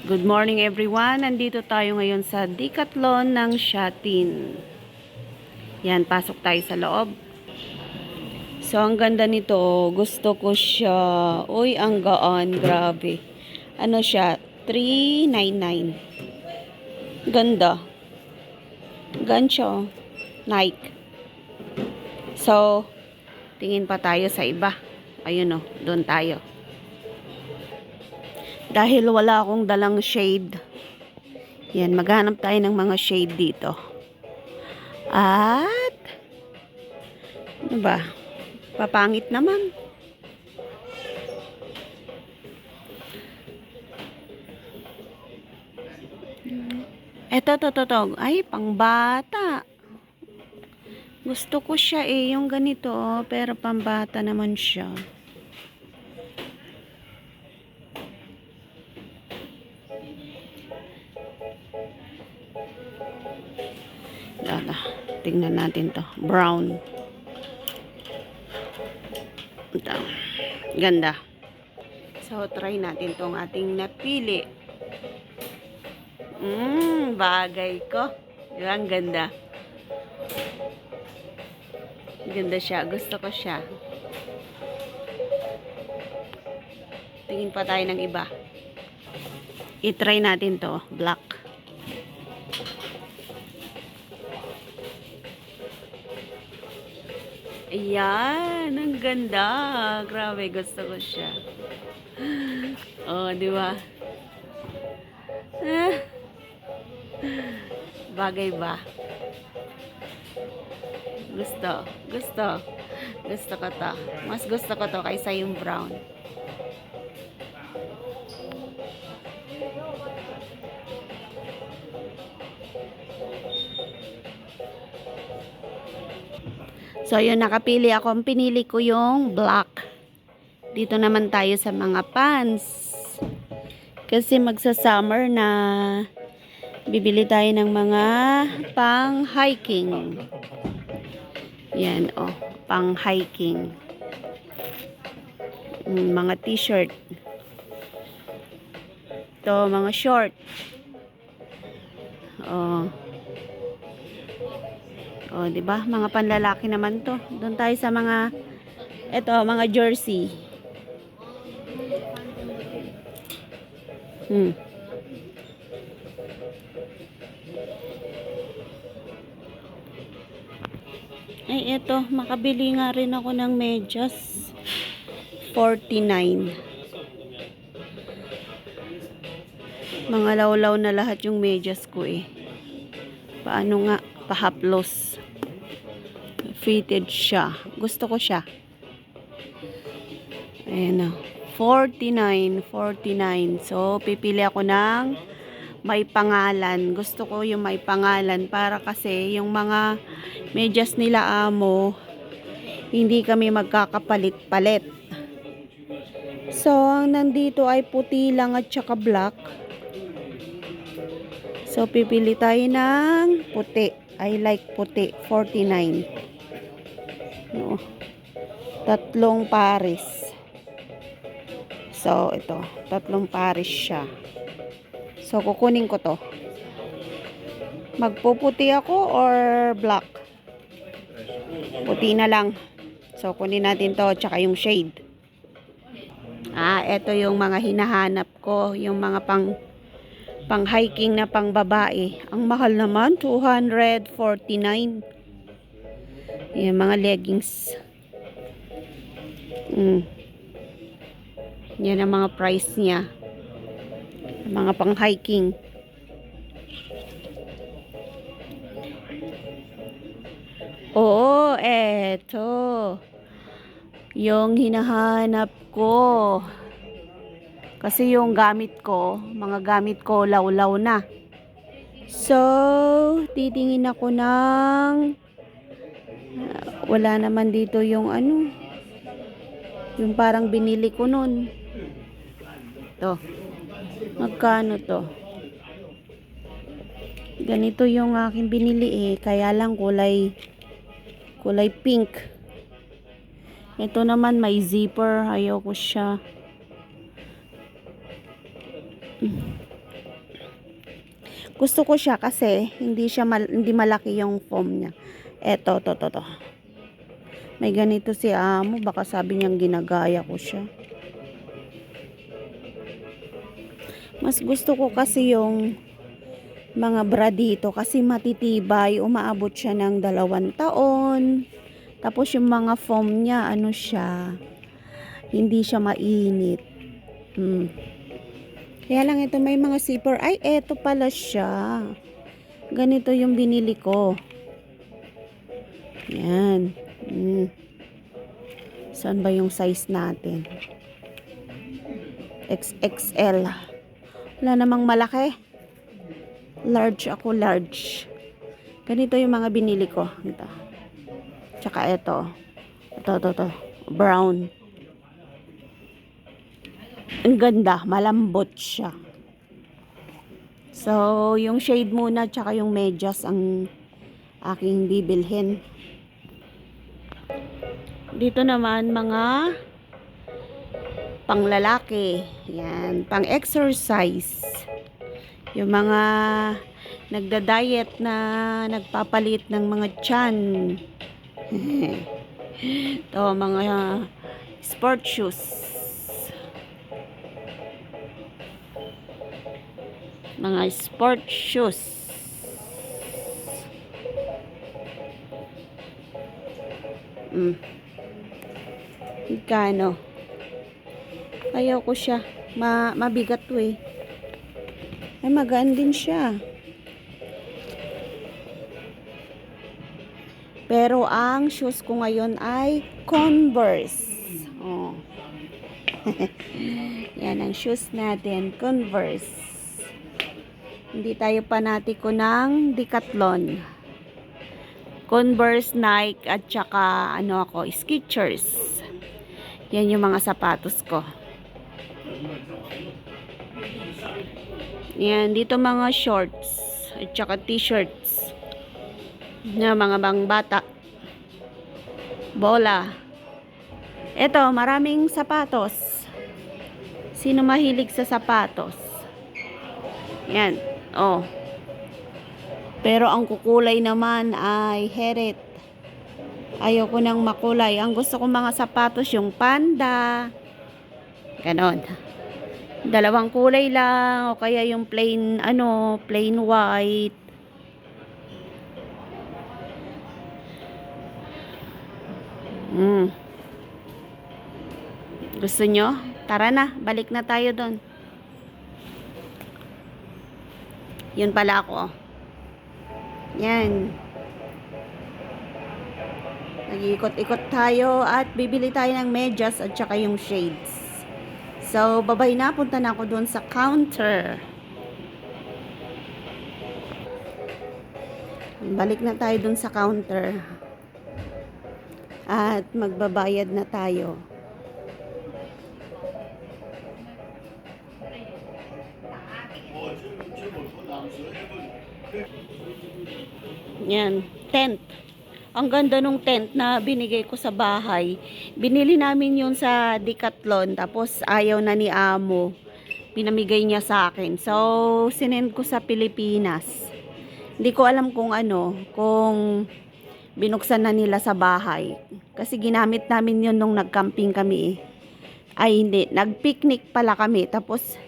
Good morning everyone. Nandito tayo ngayon sa Decathlon ng Shatin. Yan, pasok tayo sa loob. So, ang ganda nito. Gusto ko siya. Uy, ang gaan. Grabe. Ano siya? 399. Ganda. Gancho. Nike. So, tingin pa tayo sa iba. Ayun o, doon tayo. Dahil wala akong dalang shade. Yan, maghanap tayo ng mga shade dito. At, ano ba? Papangit naman. Eto, to. Ay, pangbata. Gusto ko siya yung ganito, pero pambata naman siya. Tingnan natin to. Brown. Ito. Ganda. So, try natin tong ating napili. Bagay ko. Diba? Ang ganda. Ganda siya. Gusto ko siya. Tingin pa tayo ng iba. I-try natin to. Black. Ayan, ang ganda. Grabe, gusto ko siya. Oh, di ba? Bagay ba? Gusto ko to. Mas gusto ko to kaysa yung brown. So, yun, nakapili ako. Ang pinili ko yung black. Dito naman tayo sa mga pants. Kasi magsa-summer na, bibili tayo ng mga pang-hiking. Yan, oh. Pang-hiking. Mga t-shirt. Ito, mga short. Oh. Oh, 'di ba? Mga panlalaki naman 'to. Doon tayo sa mga mga jersey. Ay, makabili nga rin ako ng medyas. 49. Mga lawlaw na lahat yung medyas ko eh. Paano nga? Pahaplos. Fitted siya. Gusto ko siya. Ayan na. 49. So, pipili ako ng may pangalan. Gusto ko yung may pangalan para kasi yung mga medyas nila amo, hindi kami magkakapalit-palit. So, ang nandito ay puti lang at saka black. So, pipili tayo ng puti. I like puti. 49. No. 3 pares. So, ito. 3 pares siya. So, kukunin ko to. Magpuputi ako or black? Puti na lang. So, kunin natin to. Tsaka yung shade. Ito yung mga hinahanap ko. Yung mga pang-hiking na pang babae. Ang mahal naman. 249. Yung mga leggings. Yan ang mga price niya. Mga pang-hiking. Oo, eto. Yung hinahanap ko. Kasi yung mga gamit ko lawlaw na. So, titingin ako ng wala naman dito yung yung parang binili ko nun. To. Magkano to? Ganito yung aking binili kaya lang kulay pink. Ito naman may zipper, ayaw ko siya. Gusto ko siya kasi hindi malaki yung foam niya. Eto, to. May ganito si amo, baka sabi niyang ginagaya ko siya. Mas gusto ko kasi yung mga bra dito kasi matitibay, umaabot siya ng 2 taon. Tapos yung mga foam niya, ano siya, hindi siya mainit. Kaya lang ito may mga zipper. Ay, eto pala siya. Ganito yung binili ko. Yan. Saan ba yung size natin? XXL. Wala namang malaki. Large ako, large. Ganito yung mga binili ko. Ito. Tsaka ito. Ito. Brown. Ang ganda, malambot siya. So, yung shade muna tsaka yung medyas ang aking bibilhin. Dito naman mga panglalaki. Yan, pang exercise. Yung mga nagda-diet na nagpapalit ng mga tiyan. Ito, mga sport shoes. Mga sport shoes. Ikano? Ayaw ko siya. Mabigat to eh. Ay, magaan din siya. Pero ang shoes ko ngayon ay Converse. Oh. Yan ang shoes natin, Converse. Hindi tayo panatiko ng Decathlon. Converse, Nike, at saka Skechers. Yan yung mga sapatos ko. Yan, dito mga shorts at saka t-shirts. Na mga bang bata. Bola. Ito, maraming sapatos. Sino mahilig sa sapatos? Yan. Oh. Pero ang kukulay naman ay heret. Ayoko nang makulay. Ang gusto ko mga sapatos yung panda. Ganon. 2 kulay lang o kaya yung plain white. Gusto nyo? Tara na, balik na tayo doon. Yun pala ako. Yan. Nag-iikot-ikot tayo at bibili tayo ng medyas at saka yung shades. So, babay na. Punta na ako doon sa counter. Balik na tayo doon sa counter. At magbabayad na tayo. Yan, tent. Ang ganda nung tent na binigay ko sa bahay. Binili namin yun sa Decathlon. Tapos ayaw na ni amo. Pinamigay niya sa akin. So, sinend ko sa Pilipinas. Hindi ko alam kung binuksan na nila sa bahay. Kasi ginamit namin yun nung nag-camping kami. Ay hindi, nag-picnic pala kami. Tapos,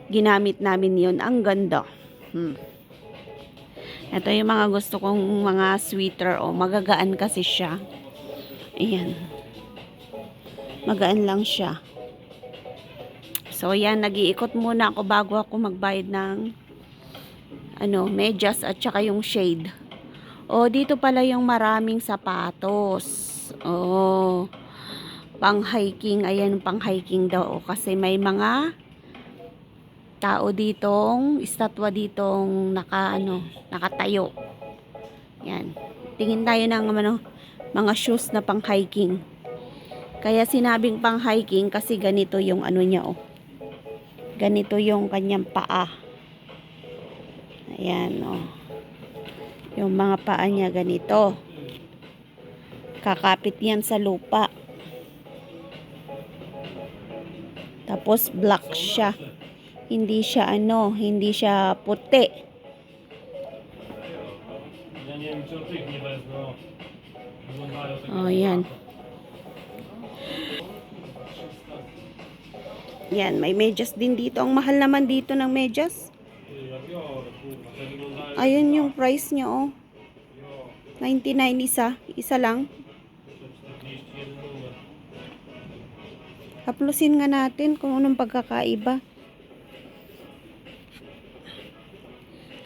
ginamit namin yun. Ang ganda. Ito yung mga gusto kong mga sweater. Magagaan kasi siya. Ayan. Magaan lang siya. So, yan. Nag-iikot muna ako bago ako magbayad ng medyas at saka yung shade. Dito pala yung maraming sapatos. Pang hiking. Ayan, pang hiking daw. Kasi may mga tao ditong, estatwa ditong nakatayo. Yan. Tingin tayo ng mga shoes na pang hiking. Kaya sinabing pang hiking kasi ganito yung niya. Ganito yung kanyang paa. Ayan, yung mga paa niya ganito. Kakapit yan sa lupa. Tapos black siya. Hindi siya puti. Oh, yan. Yan, may medyas din dito. Ang mahal naman dito ng medyas. Ayun yung price niya, oh. 99 isa. Isa lang. Haplusin nga natin kung anong pagkakaiba.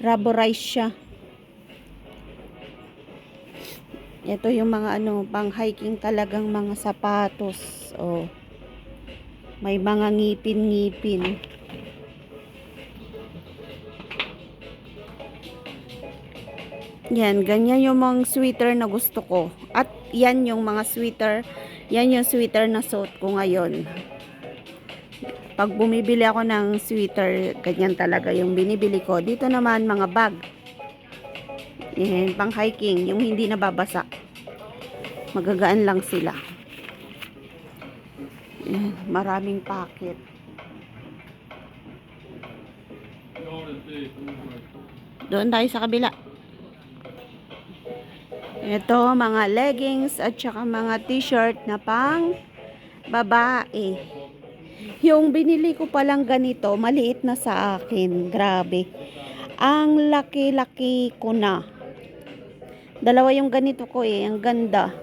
Rubberized siya. Ito yung mga ano, pang hiking talagang mga sapatos. Oh. May mga ngipin-ngipin. Yan, ganyan yung mga sweater na gusto ko. At yan yung mga sweater, yan yung sweater na suot ko ngayon. Pag bumibili ako ng sweater, ganyan talaga yung binibili ko. Dito naman mga bag. Yan, pang hiking, yung hindi nababasa. Magagaan lang sila. Yan, maraming packet. Doon tayo sa kabila. Ito, mga leggings at saka mga t-shirt na pang babae. Yung binili ko palang ganito, maliit na sa akin. Grabe. Ang laki-laki ko na. Dalawa yung ganito ko eh. Ang ganda.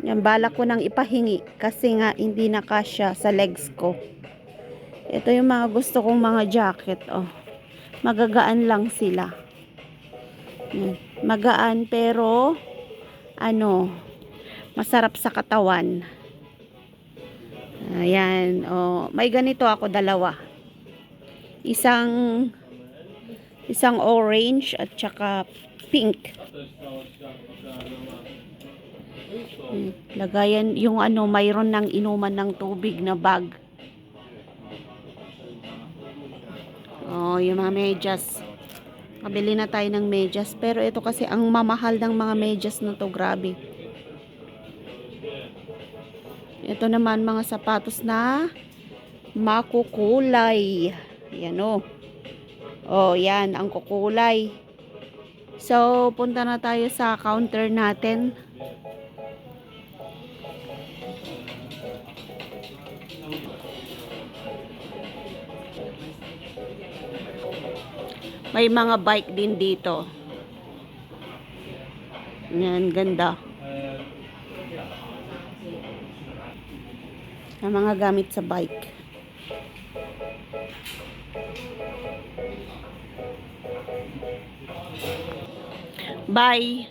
Yan, balak ko nang ipahingi kasi nga hindi na kasya sa legs ko. Ito yung mga gusto kong mga jacket. Oh. Magagaan lang sila. Yan. Magaan pero ano, masarap sa katawan. Ayan, oh, may ganito ako dalawa. Isang orange at saka pink. Lagayan yung ano, mayroon ng inuman ng tubig na bag. Oh, yung mga medyas. Kabili na tayo ng medyas. Pero ito kasi ang mamahal ng mga medyas na to. Grabe. Ito naman mga sapatos na makukulay. Yan o. Oh, yan. Ang kukulay. So, punta na tayo sa counter natin. May mga bike din dito. Yan, ganda. Ang mga gamit sa bike. Bye!